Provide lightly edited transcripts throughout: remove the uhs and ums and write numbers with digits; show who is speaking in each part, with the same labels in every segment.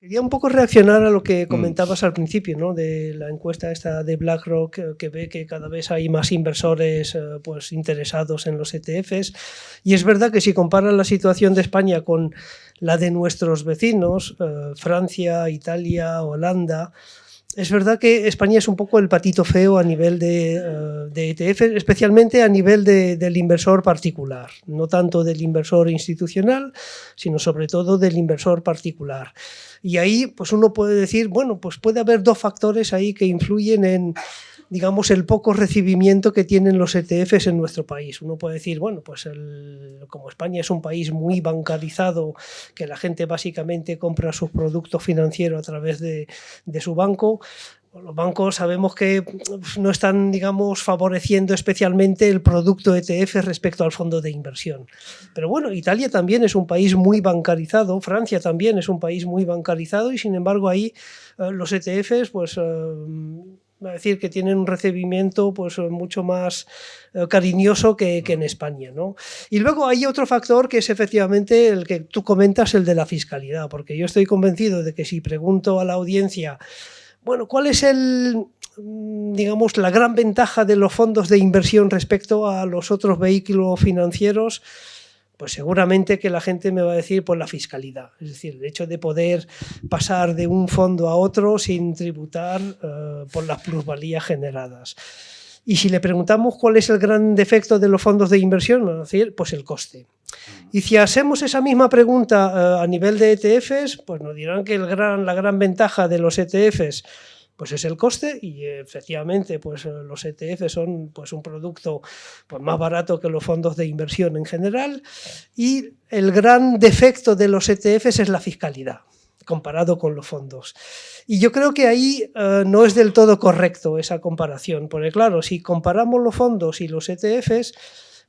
Speaker 1: Quería un poco reaccionar a lo que comentabas al principio, ¿no? De la encuesta esta de BlackRock, que ve que cada vez hay más inversores pues interesados en los ETFs. Y es verdad que si comparan la situación de España con la de nuestros vecinos, Francia, Italia, Holanda, es verdad que España es un poco el patito feo a nivel de ETF, especialmente a nivel del inversor particular, no tanto del inversor institucional, sino sobre todo del inversor particular. Y ahí pues uno puede decir, bueno, pues puede haber dos factores ahí que influyen en, digamos, el poco recibimiento que tienen los ETFs en nuestro país. Uno puede decir, bueno, pues como España es un país muy bancarizado, que la gente básicamente compra sus productos financieros a través de su banco, los bancos sabemos que no están, digamos, favoreciendo especialmente el producto ETF respecto al fondo de inversión. Pero bueno, Italia también es un país muy bancarizado, Francia también es un país muy bancarizado y sin embargo ahí los ETFs, pues... a decir que tienen un recibimiento pues mucho más cariñoso que en España, ¿no? Y luego hay otro factor que es efectivamente el que tú comentas, el de la fiscalidad, porque yo estoy convencido de que si pregunto a la audiencia, bueno, ¿cuál es digamos, la gran ventaja de los fondos de inversión respecto a los otros vehículos financieros? Pues seguramente que la gente me va a decir pues la fiscalidad, es decir, el hecho de poder pasar de un fondo a otro sin tributar por las plusvalías generadas. Y si le preguntamos cuál es el gran defecto de los fondos de inversión, nos va a decir pues el coste. Y si hacemos esa misma pregunta a nivel de ETFs, pues nos dirán que la gran ventaja de los ETFs pues es el coste y efectivamente pues los ETF son pues un producto pues más barato que los fondos de inversión en general y el gran defecto de los ETFs es la fiscalidad comparado con los fondos. Y yo creo que ahí no es del todo correcto esa comparación, porque claro, si comparamos los fondos y los ETFs,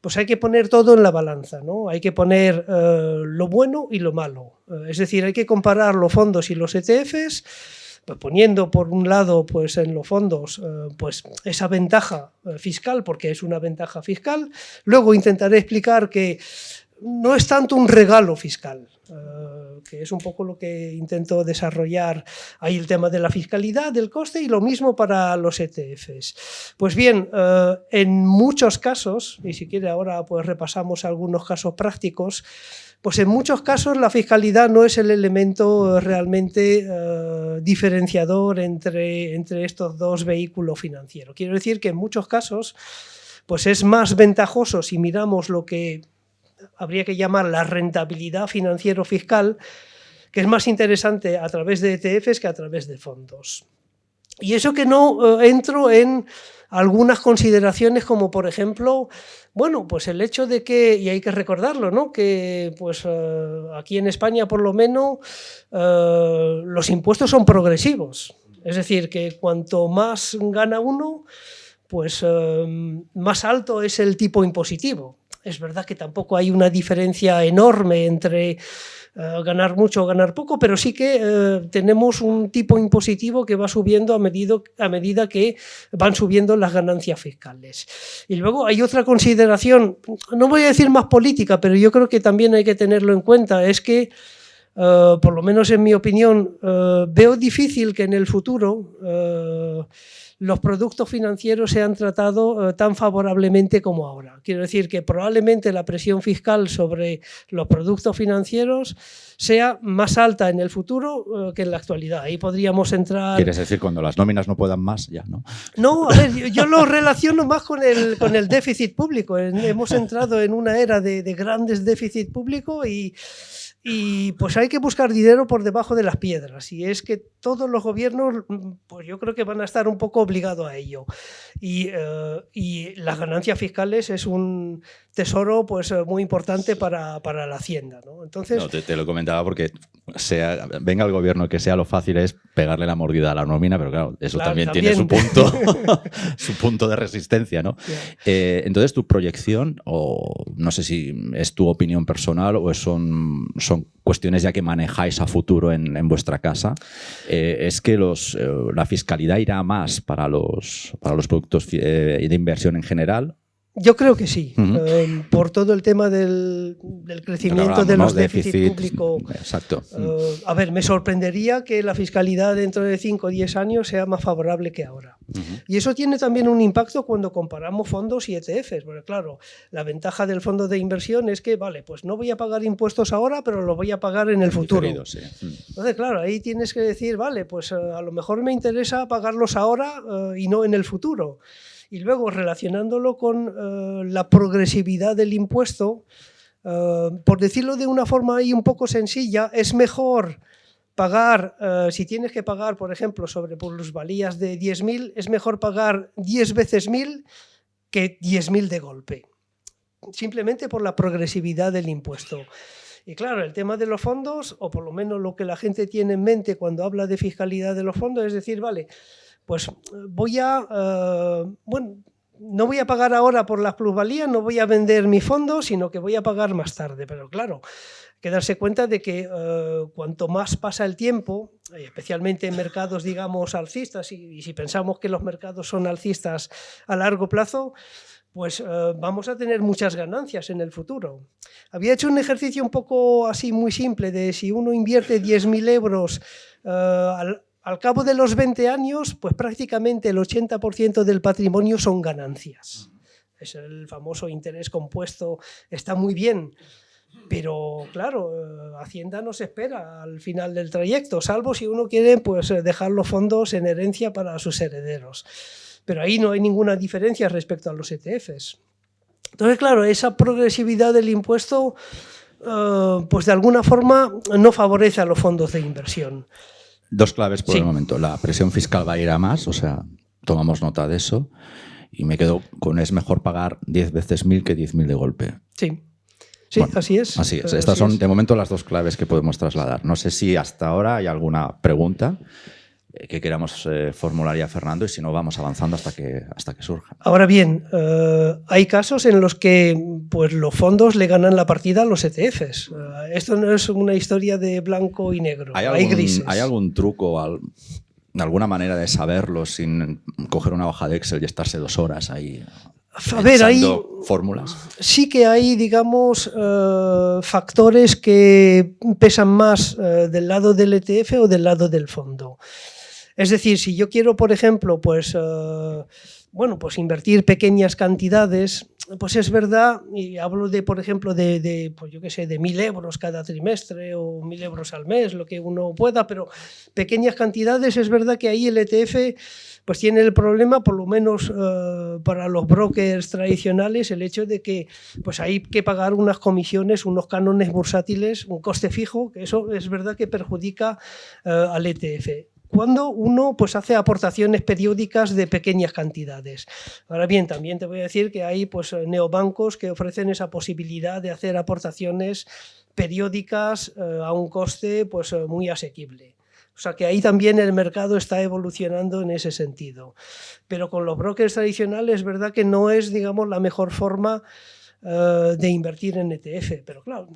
Speaker 1: pues hay que poner todo en la balanza, ¿no? Hay que poner lo bueno y lo malo. Es decir, hay que comparar los fondos y los ETFs, pues poniendo por un lado pues en los fondos pues esa ventaja fiscal, porque es una ventaja fiscal. Luego intentaré explicar que no es tanto un regalo fiscal, que es un poco lo que intento desarrollar ahí, el tema de la fiscalidad, del coste, y lo mismo para los ETFs. Pues bien, en muchos casos, y si quiere ahora pues repasamos algunos casos prácticos, pues en muchos casos la fiscalidad no es el elemento realmente diferenciador entre estos dos vehículos financieros. Quiero decir que en muchos casos pues es más ventajoso si miramos lo que habría que llamar la rentabilidad financiero-fiscal, que es más interesante a través de ETFs que a través de fondos. Y eso que no entro en algunas consideraciones como, por ejemplo, bueno, pues el hecho de que, y hay que recordarlo, ¿no? Que pues aquí en España por lo menos los impuestos son progresivos. Es decir, que cuanto más gana uno, pues más alto es el tipo impositivo. Es verdad que tampoco hay una diferencia enorme entre ganar mucho o ganar poco, pero sí que tenemos un tipo impositivo que va subiendo a medida que van subiendo las ganancias fiscales. Y luego hay otra consideración, no voy a decir más política, pero yo creo que también hay que tenerlo en cuenta, es que por lo menos en mi opinión, veo difícil que en el futuro los productos financieros sean tratados tan favorablemente como ahora. Quiero decir que probablemente la presión fiscal sobre los productos financieros sea más alta en el futuro que en la actualidad. Ahí podríamos entrar...
Speaker 2: ¿Quieres decir cuando las nóminas no puedan más? Ya, ¿no?
Speaker 1: No, a ver, yo lo relaciono más con el déficit público. Hemos entrado en una era de grandes déficit público y pues hay que buscar dinero por debajo de las piedras, y es que todos los gobiernos pues yo creo que van a estar un poco obligados a ello, y las ganancias fiscales es un tesoro pues muy importante para la Hacienda, ¿no? Entonces,
Speaker 2: no, te lo comentaba porque venga el gobierno, que sea lo fácil es pegarle la mordida a la nómina, pero claro, eso también tiene su punto de resistencia, ¿no? Yeah. Entonces, tu proyección, o no sé si es tu opinión personal o son cuestiones ya que manejáis a futuro en vuestra casa, es que la fiscalidad irá más para los productos de inversión en general,
Speaker 1: Yo creo que sí, por todo el tema del crecimiento de los déficits públicos.
Speaker 2: Exacto.
Speaker 1: A ver, me sorprendería que la fiscalidad dentro de 5 o 10 años sea más favorable que ahora. Y eso tiene también un impacto cuando comparamos fondos y ETFs, porque claro, la ventaja del fondo de inversión es que, vale, pues no voy a pagar impuestos ahora, pero los voy a pagar en el futuro.
Speaker 2: Sí.
Speaker 1: Entonces, claro, ahí tienes que decir, vale, pues a lo mejor me interesa pagarlos ahora y no en el futuro. Y luego, relacionándolo con la progresividad del impuesto, por decirlo de una forma ahí un poco sencilla, es mejor pagar, si tienes que pagar, por ejemplo, sobre plusvalías de 10.000, es mejor pagar 10 veces 1.000 que 10.000 de golpe, simplemente por la progresividad del impuesto. Y claro, el tema de los fondos, o por lo menos lo que la gente tiene en mente cuando habla de fiscalidad de los fondos, es decir, vale, pues voy a, no voy a pagar ahora por las plusvalías, no voy a vender mi fondo, sino que voy a pagar más tarde. Pero claro, hay que darse cuenta de que cuanto más pasa el tiempo, especialmente en mercados, digamos, alcistas, y si pensamos que los mercados son alcistas a largo plazo, pues vamos a tener muchas ganancias en el futuro. Había hecho un ejercicio un poco así muy simple de si uno invierte 10.000 euros al cabo de los 20 años, pues prácticamente el 80% del patrimonio son ganancias. Es el famoso interés compuesto, está muy bien, pero claro, Hacienda no se espera al final del trayecto, salvo si uno quiere pues, dejar los fondos en herencia para sus herederos. Pero ahí no hay ninguna diferencia respecto a los ETFs. Entonces, claro, esa progresividad del impuesto, pues de alguna forma no favorece a los fondos de inversión.
Speaker 2: Dos claves por el momento. La presión fiscal va a ir a más, o sea, tomamos nota de eso. Y me quedo con es mejor pagar 10 veces 1.000 que 10.000 de golpe.
Speaker 1: Sí. Sí, bueno, así es.
Speaker 2: Así es. Estas son, de momento, las dos claves que podemos trasladar. No sé si hasta ahora hay alguna pregunta que queramos formular ya, Fernando, y si no, vamos avanzando hasta que surja.
Speaker 1: Ahora bien, hay casos en los que pues, los fondos le ganan la partida a los ETFs. Esto no es una historia de blanco y negro, hay grises.
Speaker 2: ¿Hay algún truco, alguna manera de saberlo sin coger una hoja de Excel y estarse 2 horas ahí pensando fórmulas?
Speaker 1: Sí que hay, digamos, factores que pesan más del lado del ETF o del lado del fondo. Es decir, si yo quiero, por ejemplo, pues invertir pequeñas cantidades, pues es verdad, y hablo de, por ejemplo, pues yo qué sé, de 1.000 euros cada trimestre o 1.000 euros al mes, lo que uno pueda, pero pequeñas cantidades, es verdad que ahí el ETF pues tiene el problema, por lo menos para los brokers tradicionales, el hecho de que pues hay que pagar unas comisiones, unos cánones bursátiles, un coste fijo, que eso es verdad que perjudica al ETF. Cuando uno pues, hace aportaciones periódicas de pequeñas cantidades. Ahora bien, también te voy a decir que hay pues, neobancos que ofrecen esa posibilidad de hacer aportaciones periódicas a un coste pues, muy asequible. O sea que ahí también el mercado está evolucionando en ese sentido. Pero con los brokers tradicionales es verdad que no es, digamos, la mejor forma de invertir en ETF, pero claro,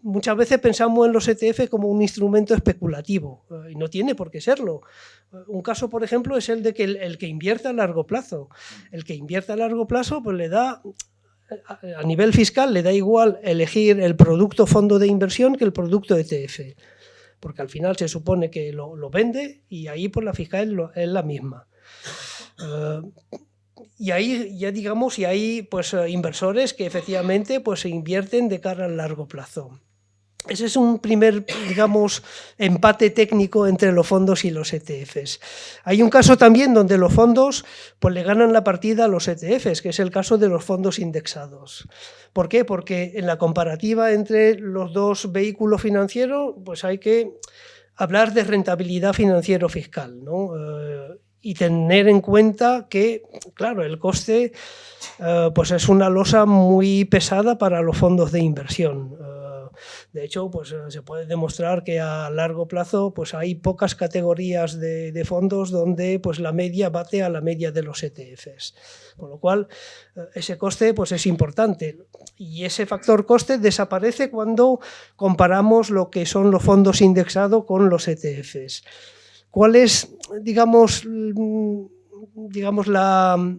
Speaker 1: muchas veces pensamos en los ETF como un instrumento especulativo y no tiene por qué serlo. Un caso, por ejemplo, es el de que el que invierte a largo plazo. El que invierte a largo plazo pues le da, a nivel fiscal, le da igual elegir el producto fondo de inversión que el producto ETF, porque al final se supone que lo vende y ahí pues la fiscal es la misma. Y ahí ya digamos, y hay pues inversores que efectivamente pues se invierten de cara al largo plazo. Ese es un primer, digamos, empate técnico entre los fondos y los ETFs. Hay un caso también donde los fondos pues le ganan la partida a los ETFs, que es el caso de los fondos indexados. ¿Por qué? Porque en la comparativa entre los dos vehículos financieros, pues hay que hablar de rentabilidad financiero-fiscal, ¿no? Y tener en cuenta que, claro, el coste pues es una losa muy pesada para los fondos de inversión. De hecho, pues se puede demostrar que a largo plazo pues hay pocas categorías de fondos donde pues la media bate a la media de los ETFs. Con lo cual, ese coste pues es importante. Y ese factor coste desaparece cuando comparamos lo que son los fondos indexados con los ETFs. ¿Cuál es, digamos la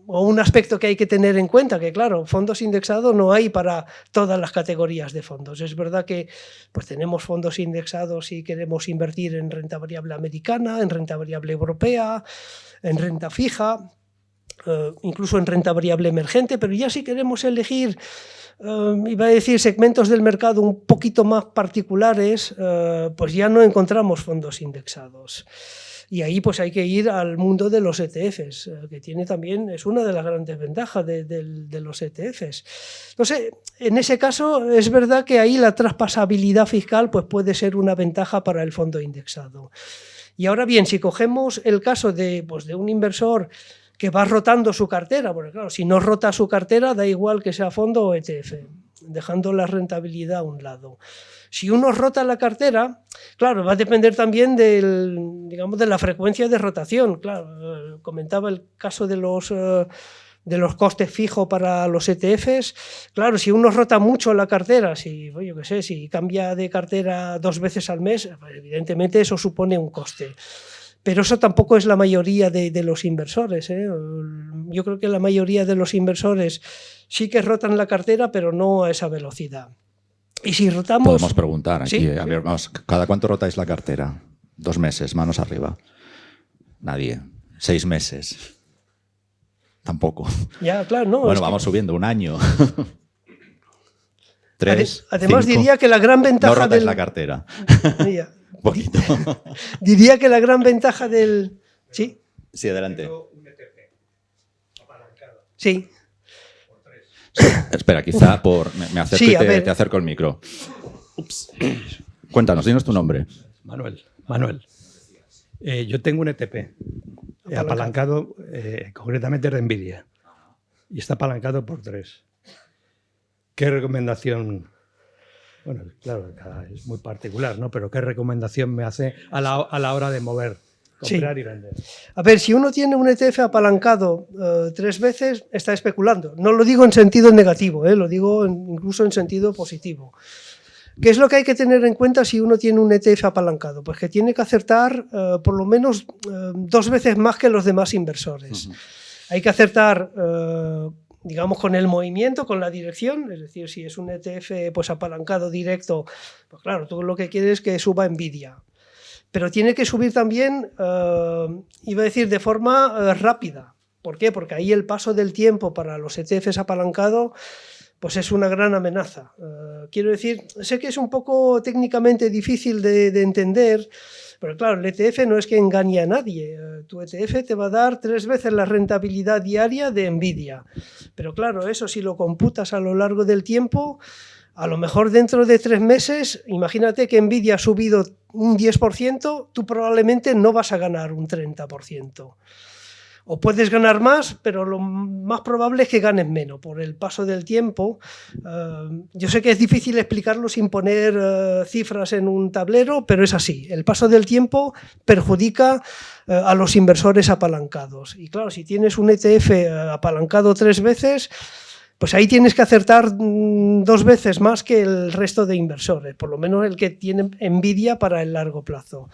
Speaker 1: o un aspecto que hay que tener en cuenta, que claro, fondos indexados no hay para todas las categorías de fondos. Es verdad que pues, tenemos fondos indexados si queremos invertir en renta variable americana, en renta variable europea, en renta fija, incluso en renta variable emergente, pero ya si queremos elegir, iba a decir, segmentos del mercado un poquito más particulares, pues ya no encontramos fondos indexados. Y ahí pues hay que ir al mundo de los ETFs, que tiene también, es una de las grandes ventajas de los ETFs. Entonces, en ese caso es verdad que ahí la traspasabilidad fiscal pues puede ser una ventaja para el fondo indexado. Y ahora bien, si cogemos el caso de un inversor que va rotando su cartera, porque claro, si no rota su cartera da igual que sea fondo o ETF, dejando la rentabilidad a un lado. Si uno rota la cartera, claro, va a depender también de la frecuencia de rotación. Claro, comentaba el caso de los costes fijos para los ETFs. Claro, si uno rota mucho la cartera, si cambia de cartera 2 veces al mes, evidentemente eso supone un coste. Pero eso tampoco es la mayoría de los inversores, ¿eh? Yo creo que la mayoría de los inversores sí que rotan la cartera, pero no a esa velocidad. Y si rotamos...
Speaker 2: Podemos preguntar aquí,
Speaker 1: ¿Sí?
Speaker 2: A ver, vamos, ¿cada cuánto rotáis la cartera? 2 meses, manos arriba. Nadie. 6 meses. Tampoco.
Speaker 1: Ya, claro, no.
Speaker 2: Bueno, vamos subiendo, 1 año. 3,
Speaker 1: Además
Speaker 2: 5.
Speaker 1: diría que la gran ventaja
Speaker 2: No rotáis la cartera.
Speaker 1: Un poquito. Diría que la gran ventaja del... ¿Sí?
Speaker 2: Sí, adelante.
Speaker 1: Sí.
Speaker 2: Espera, quizá me acerco
Speaker 1: Sí,
Speaker 2: y
Speaker 1: ver.
Speaker 2: te acerco el micro. Ups. Cuéntanos, dinos tu nombre.
Speaker 3: Manuel. Yo tengo un ETP apalancado concretamente de Nvidia y está apalancado por 3. ¿Qué recomendación? Bueno, claro, es muy particular, ¿no? Pero ¿qué recomendación me hace a la hora de mover, comprar y vender?
Speaker 1: A ver, si uno tiene un ETF apalancado 3 veces, está especulando. No lo digo en sentido negativo, lo digo incluso en sentido positivo. ¿Qué es lo que hay que tener en cuenta si uno tiene un ETF apalancado? Pues que tiene que acertar por lo menos 2 veces más que los demás inversores. Hay que acertar... digamos, con el movimiento, con la dirección, es decir, si es un ETF pues apalancado directo, pues claro, tú lo que quieres es que suba Nvidia. Pero tiene que subir también, iba a decir, de forma rápida. ¿Por qué? Porque ahí el paso del tiempo para los ETFs apalancados pues es una gran amenaza. Quiero decir, sé que es un poco técnicamente difícil de entender, pero claro, el ETF no es que engañe a nadie. Tu ETF te va a dar 3 veces la rentabilidad diaria de Nvidia. Pero claro, eso si lo computas a lo largo del tiempo, a lo mejor dentro de 3 meses, imagínate que Nvidia ha subido un 10%, tú probablemente no vas a ganar un 30%. O puedes ganar más, pero lo más probable es que ganes menos por el paso del tiempo. Yo sé que es difícil explicarlo sin poner cifras en un tablero, pero es así. El paso del tiempo perjudica a los inversores apalancados. Y claro, si tienes un ETF apalancado 3 veces, pues ahí tienes que acertar 2 veces más que el resto de inversores, por lo menos el que tiene Nvidia para el largo plazo.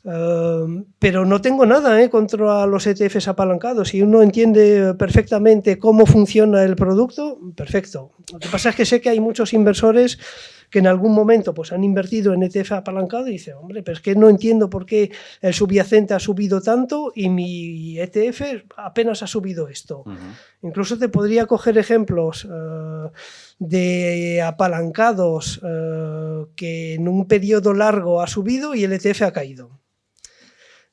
Speaker 1: Pero no tengo nada contra los ETFs apalancados. Si uno entiende perfectamente cómo funciona el producto, perfecto. Lo que pasa es que sé que hay muchos inversores que en algún momento pues, han invertido en ETF apalancado y dicen, hombre, pero es que no entiendo por qué el subyacente ha subido tanto y mi ETF apenas ha subido esto. Incluso te podría coger ejemplos de apalancados que en un periodo largo ha subido y el ETF ha caído.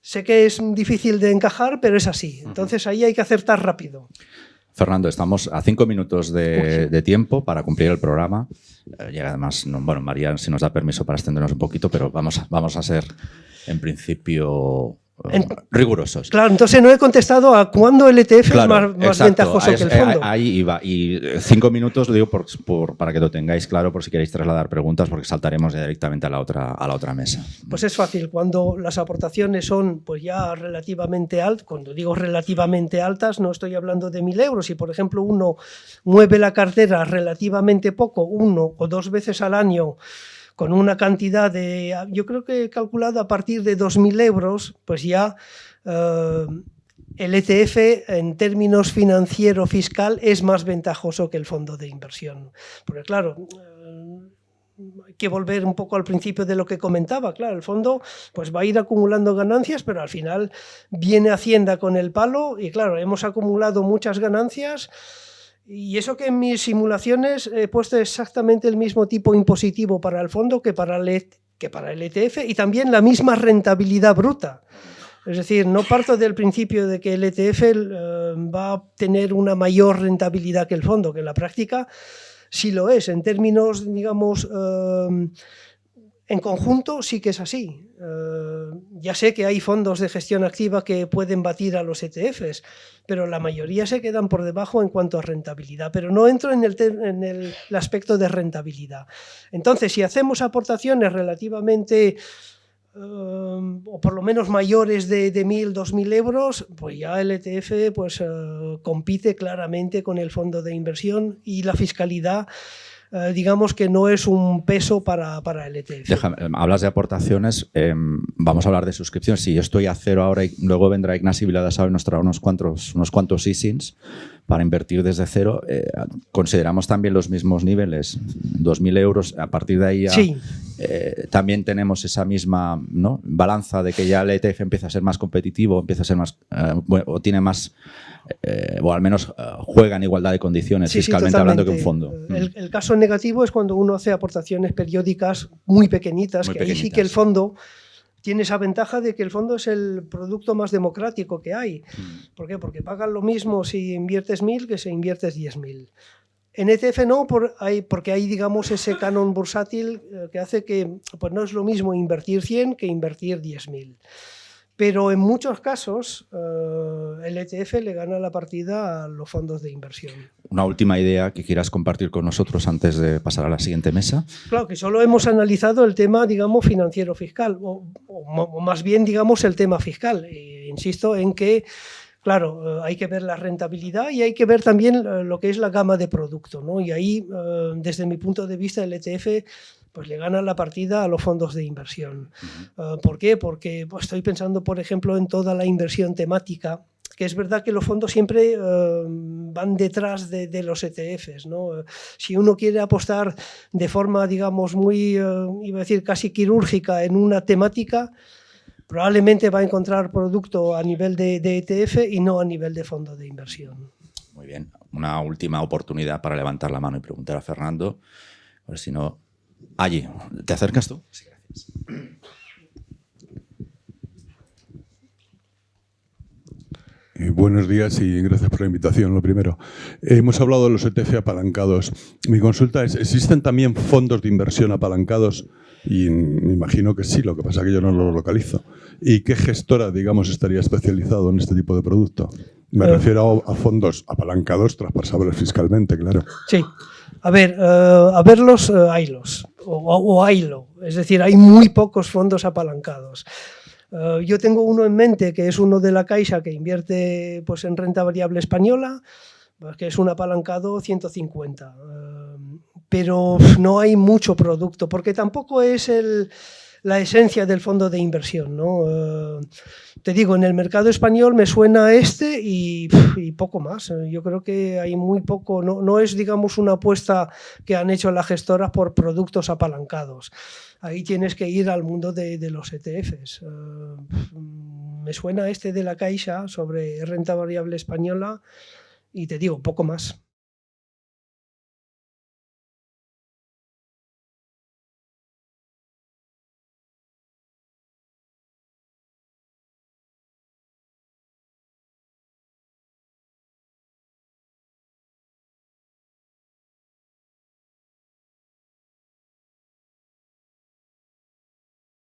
Speaker 1: Sé que es difícil de encajar, pero es así. Entonces ahí hay que acertar rápido.
Speaker 2: Fernando, estamos a 5 minutos de tiempo para cumplir el programa. Llega además, bueno, María, si nos da permiso para extendernos un poquito, pero vamos a ser, en principio, rigurosos.
Speaker 1: Claro, entonces no he contestado a cuándo el ETF es más ventajoso que el fondo.
Speaker 2: Ahí iba. Y 5 minutos, lo digo para que lo tengáis claro, por si queréis trasladar preguntas, porque saltaremos directamente a la otra mesa.
Speaker 1: Pues es fácil. Cuando las aportaciones son pues ya relativamente altas, cuando digo relativamente altas, no estoy hablando de 1.000 euros. Si, por ejemplo, uno mueve la cartera relativamente poco, 1 o 2 veces al año, con una cantidad de, yo creo que he calculado a partir de 2.000 euros, pues ya el ETF en términos financiero-fiscal es más ventajoso que el fondo de inversión. Porque claro, hay que volver un poco al principio de lo que comentaba. Claro, el fondo pues va a ir acumulando ganancias, pero al final viene Hacienda con el palo y claro, hemos acumulado muchas ganancias. Y eso que en mis simulaciones he puesto exactamente el mismo tipo impositivo para el fondo que para el ETF y también la misma rentabilidad bruta. Es decir, no parto del principio de que el ETF va a tener una mayor rentabilidad que el fondo, que en la práctica sí lo es. En términos, digamos, en conjunto sí que es así. Ya sé que hay fondos de gestión activa que pueden batir a los ETFs, pero la mayoría se quedan por debajo en cuanto a rentabilidad. Pero no entro en el aspecto de rentabilidad. Entonces, si hacemos aportaciones relativamente o por lo menos mayores de 1.000, 2.000 euros, pues ya el ETF pues, compite claramente con el fondo de inversión y la fiscalidad digamos que no es un peso para el ETF.
Speaker 2: Déjame, hablas de aportaciones, vamos a hablar de suscripciones. Si yo estoy a cero ahora y luego vendrá Ignasi Viladasau y nos traerá unos cuantos ISINs para invertir desde cero, ¿consideramos también los mismos niveles? 2.000 euros, a partir de ahí ya,
Speaker 1: sí.
Speaker 2: También tenemos esa misma, ¿no?, balanza de que ya el ETF empieza a ser más competitivo, empieza a ser más, o tiene más, o al menos juega en igualdad de condiciones fiscalmente hablando que un fondo.
Speaker 1: El caso negativo es cuando uno hace aportaciones periódicas muy pequeñitas, ahí sí que el fondo tiene esa ventaja de que el fondo es el producto más democrático que hay. ¿Por qué? Porque pagan lo mismo si inviertes 1.000 que si inviertes 10.000. En ETF no, porque hay, digamos, ese canon bursátil que hace que pues no es lo mismo invertir 100 que invertir 10.000. Pero en muchos casos el ETF le gana la partida a los fondos de inversión.
Speaker 2: Una última idea que quieras compartir con nosotros antes de pasar a la siguiente mesa.
Speaker 1: Claro, que solo hemos analizado el tema, digamos, financiero-fiscal, o más bien, digamos, el tema fiscal. Insisto en que, claro, hay que ver la rentabilidad y hay que ver también lo que es la gama de producto, ¿no? Y ahí, desde mi punto de vista, el ETF pues le gana la partida a los fondos de inversión. ¿Por qué? Porque pues, estoy pensando, por ejemplo, en toda la inversión temática, que es verdad que los fondos siempre van detrás de los ETFs, ¿no? Si uno quiere apostar de forma, digamos, muy, iba a decir, casi quirúrgica en una temática, probablemente va a encontrar producto a nivel de ETF y no a nivel de fondo de inversión.
Speaker 2: Muy bien. Una última oportunidad para levantar la mano y preguntar a Fernando. A ver si no... Allí. ¿Te acercas tú? Sí, gracias.
Speaker 4: Buenos días y gracias por la invitación, lo primero. Hemos hablado de los ETF apalancados. Mi consulta es, ¿existen también fondos de inversión apalancados? Y me imagino que sí, lo que pasa es que yo no lo localizo. ¿Y qué gestora, digamos, estaría especializado en este tipo de producto? Me refiero a fondos apalancados traspasables fiscalmente, claro.
Speaker 1: Sí. A verlos, haylos, o haylo. Es decir, hay muy pocos fondos apalancados. Yo tengo uno en mente que es uno de la Caixa que invierte pues, en renta variable española, que es un apalancado 150. Pero no hay mucho producto, porque tampoco es la esencia del fondo de inversión, ¿no? Te digo, en el mercado español me suena este y poco más. Yo creo que hay muy poco, no es, digamos, una apuesta que han hecho las gestoras por productos apalancados. Ahí tienes que ir al mundo de los ETFs. Me suena este de la Caixa sobre renta variable española y te digo, poco más.